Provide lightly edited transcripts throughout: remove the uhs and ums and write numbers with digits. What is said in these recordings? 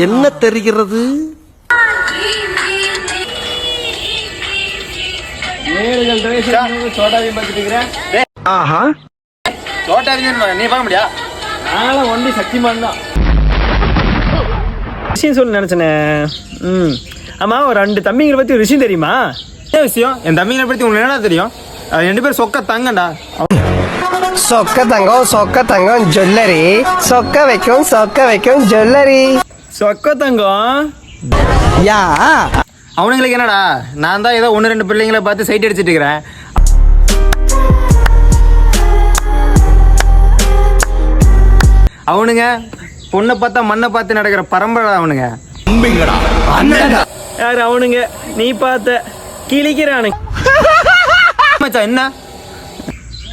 என்ன தெரிகிறது? ஆஹா, நீ பார்க்க முடியா? நானும் ஒண்டி சக்திமான் தான். விஷயம் சொல்ல நினைச்சனே. ஆமா, ஒரு 2 தம்பிங்களை பத்தி ஒரு விஷயம் தெரியுமா? என்ன விஷயம்? என் தம்பிங்களை பத்தி உங்களுக்கு என்ன தெரியும்? 2 பேரும் சொக்க தங்கண்டா. சொக்க தங்கம் ஜுவல்லரி. சொக்க வைக்கும் ஜுவல்லரி. சொக்க தங்கம் யா, அவனுங்களுக்கு என்னடா? நான் தான் ஏதோ 1-2 பிள்ளைங்களை பார்த்து சைட் அடிச்சிட்டு இருக்கிறேன். அவனுங்க பொண்ணை பார்த்தா மண்ணை பார்த்து நடக்கிற பரம்பரை அவனுங்க. யாரு அவனுங்க? நீ பார்த்த கிழிக்கிறானுங்க. என்ன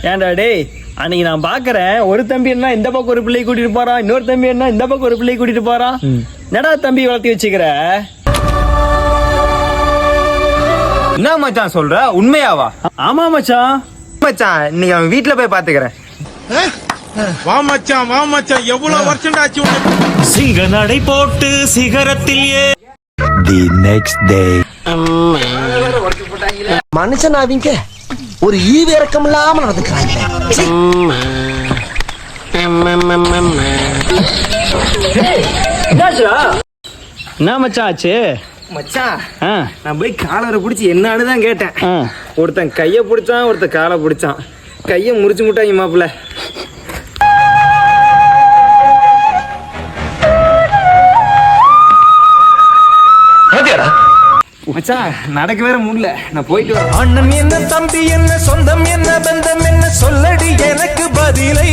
ஏன்டா டேய், அன்னைக்கு நான் பாக்குறேன், ஒரு தம்பி என்ன இந்த பக்கம் ஒரு பிள்ளை கூட்டிட்டு போறான், இன்னொரு தம்பி என்ன இந்த பக்கம் ஒரு பிள்ளை கூட்டிட்டு போறான். என்னடா தம்பி வளர்த்தி வச்சுக்கிற? என்ன மச்சான் சொல்ற? உண்மையாவா? ஆமா மச்சான். மச்சான், இன்னைக்கு அவன் வீட்டுல போய் பாத்துக்கிறேன். வா மச்சான் எவ்வளவு வருஷம் ஆச்சு? சிங்க நடை போட்டு சிகரத்தில் தி நெக்ஸ்ட் டே. மனுஷன் அவங்க ஒரு ஈவு இறக்கம் இல்லாம நடந்துக்கிறாங்க. என்ன மச்சான் ஆச்சு? மச்சான், நான் போய் காலரை பிடிச்சி என்னன்னு தான் கேட்டேன். ஒருத்தன் கைய பிடிச்சான், ஒருத்தன் காலை பிடிச்சான். கைய முறிச்சு முட்டாங்க மாப்பிள்ள. மச்சான், நடக்க வேற முடியல. நான் போயிட்டு வரேன். அண்ணன் என்ன, தம்பி என்ன, சொந்தம் என்ன, பந்தம் என்ன, சொல்லடி எனக்கு பதிலை.